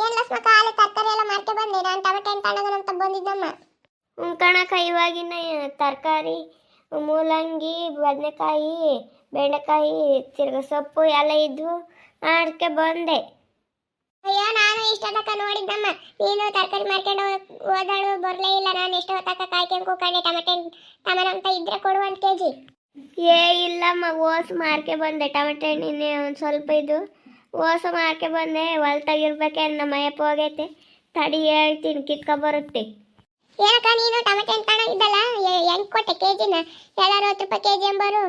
ಏನ್ ಲಕ್ಷ್ಮ ಕಾಲೆ ತರಕಾರಿ ಎಲ್ಲ ಮಾರ್ಕೆ ಬಂದೆ. ನಾನು ಟೊಮೆಟೊ ಹಣ್ಣು ತಗೊಂಡು ಅಂತ ಬಂದಿದ್ದಮ್ಮ. ಕಣಕ ಇವಾಗಿನ ತರಕಾರಿ ಮೂಲಂಗಿ ಬದನೆಕಾಯಿ ಬೆಂಡೆಕಾಯಿ ತಿರ್ಗ ಸೊಪ್ಪು ಎಲ್ಲ ಇದ್ವು ಅದಕ್ಕೆ ಬಂದೆ. ಅಯ್ಯೋ ನಾನು ಇಷ್ಟೊತ್ತಕ ನೋಡಿದ್ದಮ್ಮ, ನೀನು ತರಕಾರಿ ಮಾರ್ಕೊಂಡು ಹೋದಳು ಬರಲೇ ಇಲ್ಲ. ನಾನು ಇಷ್ಟೊತ್ತಕ ಕಾಯ್ಕೊಂಡು ಕೂಕೊಂಡೆ ಟೊಮೆಟೊ ಅಂತ ಇದ್ರೆ ಕೊಡು 1 kg. ಏ ಇಲ್ಲಮ್ಮ, ಓಸು ಮಾರ್ಕೆ ಬಂದೆ. ಟೊಮೆಟೊ ಹಣ್ಣಿನೇ ಒಂದು ಸ್ವಲ್ಪ ಇದು ಓಸು ಮಾರ್ಕೆ ಬಂದೆ. ಹೊಲ್ತಾಗಿರ್ಬೇಕೆ ನಮ್ಮ ಅಯ್ಯಪ್ಪ ಹೋಗೈತೆ, ತಡಿ ಹೇಳ್ತೀನಿ ಕಿತ್ಕೊಬರುತ್ತೆ. ಏನಕ್ಕ ನೀನು ಟೊಮೆಟೊ ಹಣ್ಣು ತಗೊಂಡಿದ್ದಲ್ಲ, ಹೆಂಗ್ ಕೊಟ್ಟೆ ಕೆಜಿನ? 10 ರೂಪಾಯಿ ಕೆಜಿ ಎಂಬರು.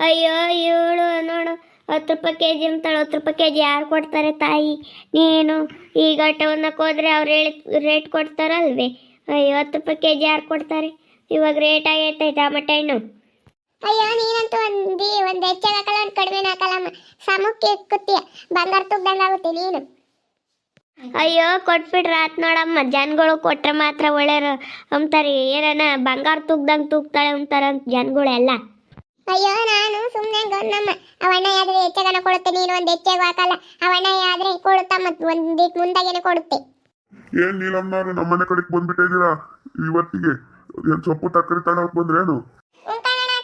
ಅಯ್ಯೋ ಇವಳು ನೋಡು 10 ರೂಪಾಯಿ ಕೆಜಿ ಅಂತಾಳೆ. 10 ರೂಪಾಯಿ ಕೆಜಿ ಯಾರು ಕೊಡ್ತಾರೆ ತಾಯಿ? ನೀನು ಈಗ ಟೌನಕ್ಕೆ ಹೋದ್ರೆ ಅವ್ರು ಹೇಳಿ ರೇಟ್ ಕೊಡ್ತಾರಲ್ವೇ? ಅಯ್ಯೋ 10 ರೂಪಾಯಿ ಕೆಜಿ ಯಾರು ಕೊಡ್ತಾರೆ? ಇವಾಗ ರೇಟ್ ಆಗೈತೆ ಟೊಮೆಟೊ ಹಣ್ಣು. ಅಯ್ಯೋ ನೀನಂತೂ ಒಂದು ಹೆಚ್ಚಾಗ ಹಾಕಲ್ಲ, ಒಂದು ಕಡಿಮೆ ಹಾಕಲ್ಲಮ್ಮ. ಸಮಕ್ಕೆ ಕುತ್ತೀಯ, ಬಂಗಾರ ತುಗ್ದಂಗಾಗುತ್ತೆ ನೀನು. ಅಯ್ಯೋ ಕೊಟ್ಬಿಟ್ರೆ ಆತ್ ನೋಡಮ್ಮ. ಜನಗಳು ಕೊಟ್ರೆ ಮಾತ್ರ ಒಳ್ಳೆಯರು ಅಂತಾರೆ. ಏನಾನ ಬಂಗಾರ ತುಗ್ದಂಗೆ ತೂಗ್ತಾಳೆ ಅಂತಾರಂತ ಜನಗಳೆಲ್ಲ. ಅಯ್ಯೋ ನಾನು ಸುಮ್ಮನೆ ಗನ್ನಮ್ಮ. ಅವಣ್ಣ ಆದ್ರೆ ಹೆಚ್ಚಾಗನ ಕೊಡುತ್ತೆ, ನೀನು ಒಂದು ಹೆಚ್ಚಾಗ ಹಾಕಲ್ಲ. ಅವಣ್ಣ ಆದ್ರೆ ಕೊಡುತ್ತಮ್ಮ, ಒಂದಿಟ್ಟು ಮುಂದಾಗೇನೆ ಕೊಡುತ್ತೆ. ಏನ್ ನೀಲಮ್ಮನವ್ರು ನಮ್ಮನೆ ಕಡೆಗೆ ಬಂದ್ಬಿಟ್ಟಿದ್ದೀರಾ ಇವತ್ತಿಗೆ? ಏನ್ ಸೊಪ್ಪು ತರಕಾರಿ ತಗೊಳಕ್ ಬಂದ್ರೇನು?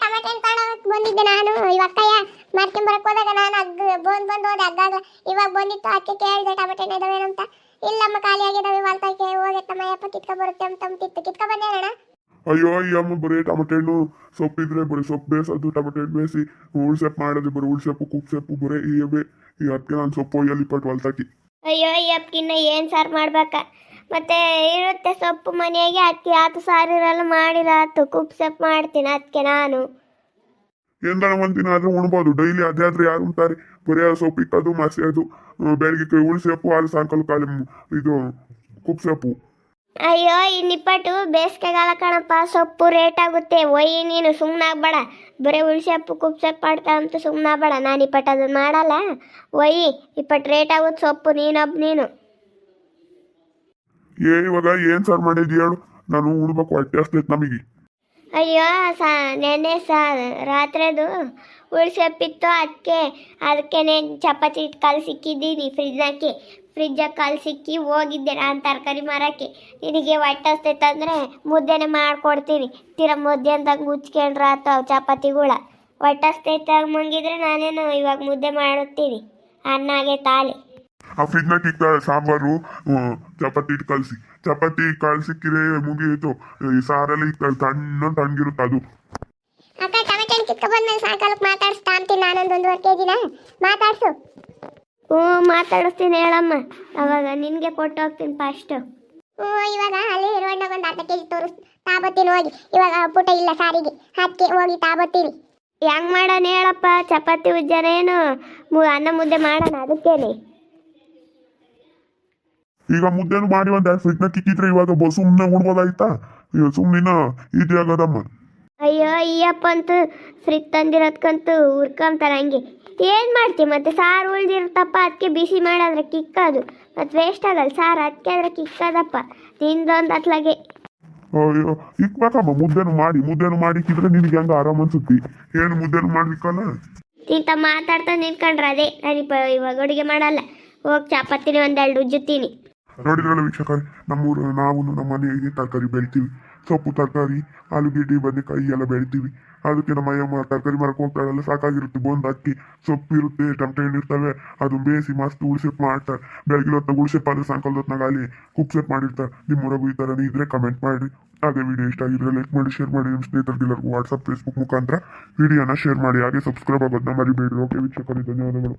ಟೊಮೆಟೊ ತಗೊಳಕ್ ಬಂದಿದ್ದೆ ನಾನು. ಇವಕ್ಕಯ್ಯ ಮಾರ್ಕೊಂಬರಕ್ ಹೋದಾಗ ನಾನು ಬಂದು ಹೋದೆ ಅಗ್ಗಾಗ. ಇವಾಗ ಬಂದಿತ್ತು, ಅದಕ್ಕೆ ಕೇಳಿದೆ ಟೊಮೆಟೊ ಹಣ್ಣು ಇದಾವೇನಂತ. ಇಲ್ಲಮ್ಮ ಖಾಲಿ ಆಗಿದಾವೆ, ಹೊಲ್ತಕ್ಕೆ ಹೋಗೈತಮ್ಮ ಯಪ್ಪ ಕಿತ್ಕೊ ಬರುತ್ತೆ ಅಂತ ಕಿತ್ಕೊ ಬಂದೇನಣ್ಣ. ಅಯ್ಯೋ ಈ ಅಮ್ಮ ಬರೀ ಟೊಮೆಟೊ ಹಣ್ಣು ಸೊಪ್ಪಿದ್ರೆ ಬರೀ ಸೊಪ್ಪು ಬೇಯಿಸೋದು, ಟೊಮೆಟೊ ಹಣ್ಣು ಬೇಯಿಸಿ ಉಳ್ಸೆಪ್ಪು ಮಾಡೋದು, ಬರೀ ಉಳ್ಸೆಪ್ಪು ಕುಪ್ಸೆಪ್ಪು ಬರೀ ಇವೇ. ಈಗ ಅದಕ್ಕೆ ನಾನು ಸೊಪ್ಪು ಒಯ್ಯಲ್ಲಿ ಪಟ್ಟು ಹೊಲ್ತಾಕಿ. ಅಯ್ಯೋ ಯಪ್ಕಿನ್ನ ಏನು ಸಾರು ಮಾಡ್ಬೇಕ? ಮತ್ತೆ ಇರುತ್ತೆ ಸೊಪ್ಪು ಮನೆಯಾಗೆ, ಅದಕ್ಕೆ ಆತು ಸಾರು ಇರಲ್ಲ ಮಾಡಿರಾತು ಕುಪ್ಪು ಸೊಪ್ಪು ಮಾಡ್ತೀನಿ. ಅದಕ್ಕೆ ನಾನು ಎಂದಣ ಒಂದಿನ ಆದ್ರೂ ಉಣ್ಬೋದು, ಡೈಲಿ ಅದೇ ಆದ್ರೆ ಯಾರು ಉಣ್ತಾರೆ? ಬರೀ ಸೊಪ್ಪು ಇಕ್ಕದು ಮಸಿಯೋದು, ಬೆಳಗ್ಗೆ ಉಳ್ಸೆಪ್ಪು, ಹಾಲು ಸಾಯಂಕಾಲ ಖಾಲಿ ಇದು ಕುಪ್ಸೆಪ್ಪು. ಅಯ್ಯೋ ಈ ನಿಪ್ಪಟ್ಟು ಬೇಸಿಗೆಗಾಲ ಕಣಪ್ಪ, ಸೊಪ್ಪು ರೇಟ್ ಆಗುತ್ತೆ. ಒಯ್ಯಿ ನೀನು ಸುಮ್ಮನಾಗ್ಬೇಡ. ಬರೀ ಉಳ್ಸೆಪ್ಪು ಕುಪ್ಸೆಪ್ಪು ಮಾಡ್ತಾ ಅಂತ ಸುಮ್ಮನಾಗ್ಬೇಡ. ನಾನು ಇಪ್ಪಟ್ಟು ಅದನ್ನು ಮಾಡಲ್ಲ. ಒಯ್ಯಿ ಇಪ್ಪಟ್ಟು ರೇಟ್ ಆಗುತ್ತೆ ಸೊಪ್ಪು. ನೀನು ಇವಾಗ ಏನ್ ಸಾರು ಮಾಡಿದ್ಯ ಹೇಳು? ನಾನು ಉಣ್ಬೇಕು, ಹೊಟ್ಟೆ ಹಸ್ತೈತೆ ನಮಗೆ. ಅಯ್ಯೋ ನೆನ್ನೆ ರಾತ್ರಿದು ಉಳ್ಸೆಪ್ಪಿತ್ತು, ಅದಕ್ಕೆ ಚಪಾತಿ ಕಾಲು ಸಿಕ್ಕಿದ್ದೀನಿ ಫ್ರಿಜ್ಜಾಗ ಕಾಲು ಸಿಕ್ಕಿ ಹೋಗಿದ್ದೆ ನಾನು ತರಕಾರಿ ಮಾರಕ್ಕೆ. ನಿನಗೆ ಹೊಟ್ಟೆ ಹಸ್ತೈತೆ ಅಂದರೆ ಮುದ್ದೆನೇ ಮಾಡಿಕೊಡ್ತೀನಿ. ಮುದ್ದೆ ಅಂತಂಗೆ ಉಚ್ಕೊಂಡ್ರೆ ಆತು ಚಪಾತಿಗಳ. ಹೊಟ್ಟೆ ಹಸ್ತೈತೆ ಮಂಗಿದ್ರೆ ನಾನೇನು ಇವಾಗ ಮುದ್ದೆ ಮಾಡುತ್ತೀನಿ. ಅನ್ನ ಆಗೈತೆ ತಾಲಿ. ಆ ಫ್ರಿಜ್ನಾಗ ಇಕ್ತಾಳೆ ಸಾಂಬಾರು, ಚಪಾತಿ ಇಟ್ಟು ಕಲಸಿ. ಚಪಾತಿ ಕಲಸಿಕ್ಕಿದ್ರೆ ಮುಗಿಯಿತು. ಈ ಸಾರೆಲ್ಲ ಇಕ್ತಾಳೆ, ತಣ್ಣಗಿರುತ್ತೆ ಅದು. ಅಕ್ಕ ಟೊಮೆಟೊ ಹಣ್ಣು ಕಿತ್ಕೊ ಬಂದ್ಮೇಲೆ ಸಾಯಂಕಾಲಕ್ಕೆ ಮಾತಾಡಿಸ್ತಾ ಅಂತೀನಿ. ನಾನೊಂದು 1.5 kg ಮಾತಾಡ್ಸು. ಮಾತಾಡಿಸ್ತೀನಿ ಹೇಳಮ್ಮ. ಅವಾಗ ನಿನಗೆ ಕೊಟ್ಟು ಹೋಗ್ತೀನಿ ಫಸ್ಟು. ಇವಾಗ ಅಲ್ಲಿ ಹಿರುವಣ್ಣಗೆ ಒಂದು 1/2 kg ತಾಬತ್ತೀನಿ ಹೋಗಿ. ಇವಾಗ ಪುಟ ಇಲ್ಲ ಸಾರಿಗೆ, ಅದಕ್ಕೆ ಹೋಗಿ ತಾಬತ್ತೀನಿ. ಹೆಂಗೆ ಮಾಡೋಣ ಹೇಳಪ್ಪ? ಚಪಾತಿ ಉಜ್ಜನೇನು ಅನ್ನ ಮುದ್ದೆ ಮಾಡೋಣ ಅದಕ್ಕೇನೆ. ಈಗ ಮುದ್ದೆನು ಮಾಡಿ ಒಂದು ಫ್ರಿಜ್ನಾಗ ಇಕ್ಕಿದ್ರೆ ಇವಾಗ ಸುಮ್ಮನೆ ಉಣ್ಬೋದಾಯ್ತಾ? ಸುಮ್ಮನಿನ ಈಜಿ ಆಗೋದಮ್ಮ. ಅಯ್ಯೋ ಈಯಪ್ಪ ಅಂತೂ ಫ್ರಿಜ್ ತಂದಿರೋದ್ಕಂತೂ ಹುರ್ಕೊಂತಾರೆ ಹಂಗೆ. ಏನು ಮಾಡ್ತೀವಿ ಮತ್ತೆ? ಸಾರು ಉಳ್ದಿರುತ್ತಪ್ಪ, ಅದಕ್ಕೆ ಬಿಸಿ ಮಾಡೋದ್ರೆ ಕಿಕ್ಕೋದು. ಮತ್ತು ವೇಸ್ಟ್ ಆಗಲ್ಲ ಸಾರು, ಅದಕ್ಕೆ ಆದರೆ ಕಿಕ್ಕೋದಪ್ಪ. ತಿಂದೊಂದು ಅತ್ಲಾಗೆ. ಅಯ್ಯೋ ಇಕ್ಬೇಕಮ್ಮ, ಮುದ್ದೆನು ಮಾಡಿ ಇಕ್ಕಿದ್ರೆ ನಿನಗೆ ಹೆಂಗ ಆರಾಮ್ ಅನ್ಸುತ್ತಿ? ಏನು ಮುದ್ದೆನು ಮಾಡ್ಲಿಕ್ಕಲ್ಲ? ಇಂಥ ಮಾತಾಡ್ತಾ ನಿಂತ್ಕೊಂಡ್ರೆ ಅದೇ. ನಾನು ಇವಾಗ ಅಡುಗೆ ಮಾಡಲ್ಲ. ಹೋಗಿ ಚಪಾತಿನಿ 1-2 ಉಜ್ಜುತ್ತೀನಿ. ನೋಡಿದ್ರಲ್ಲ ವೀಕ್ಷಕರೇ, ನಾವು ನಮ್ಮ ಮನೆಗೆ ತರಕಾರಿ ಬೆಳಿತೀವಿ. ಸೊಪ್ಪು ತರಕಾರಿ, ಆಲೂಗೆಡ್ಡೆ, ಬದನೆಕಾಯಿ ಎಲ್ಲ ಬೆಳಿತೀವಿ. ಅದಕ್ಕೆ ನಮ್ಮ ಅಯ್ಯಮ್ಮ ತರಕಾರಿ ಮಾರಕ್ಕೆ ಹೋಗ್ತಾಳಲ್ಲ, ಸಾಕಾಗಿರುತ್ತೆ. ಬಂದು ಅಕ್ಕಿ ಸೊಪ್ಪು ಇರುತ್ತೆ, ಟೊಮೆಟೊ ಹಣ್ಣು ಇರ್ತವೆ, ಅದನ್ನ ಬೇಯಿಸಿ ಮಸ್ತ್ ಉಳ್ಸೆಪ್ಪು ಮಾಡ್ತಾರೆ. ಬೆಳಗ್ಗೆ ಹೊತ್ತಾಗ ಉಳ್ಸೆಪ್ಪು ಆದರೆ ಸಾಯಂಕಾಲದ ಹೊತ್ನಾಗ ಅಲ್ಲಿ ಕುಪ್ಸೆಪ್ಪು ಮಾಡಿರ್ತಾರೆ. ನಿಮ್ಮೂರಾಗೂ ಈ ಥರನೇ ಇದ್ರೆ ಕಮೆಂಟ್ ಮಾಡಿ. ಅದೇ ವಿಡಿಯೋ ಇಷ್ಟ ಆಗಿದ್ರೆ ಲೈಕ್ ಮಾಡಿ, ಶೇರ್ ಮಾಡಿ. ನಿಮ್ಮ ಸ್ನೇಹಿತರಿಗೆಲ್ಲರಿಗೂ ವಾಟ್ಸಪ್ ಫೇಸ್ಬುಕ್ ಮುಖಾಂತರ ವಿಡಿಯೋನ ಶೇರ್ ಮಾಡಿ. ಹಾಗೆ ಸಬ್ಸ್ಕ್ರೈಬ್ ಆಗೋದನ್ನ ಮರಿಬೇಡಿ. ಓಕೆ ವೀಕ್ಷಕರೇ, ಧನ್ಯವಾದಗಳು.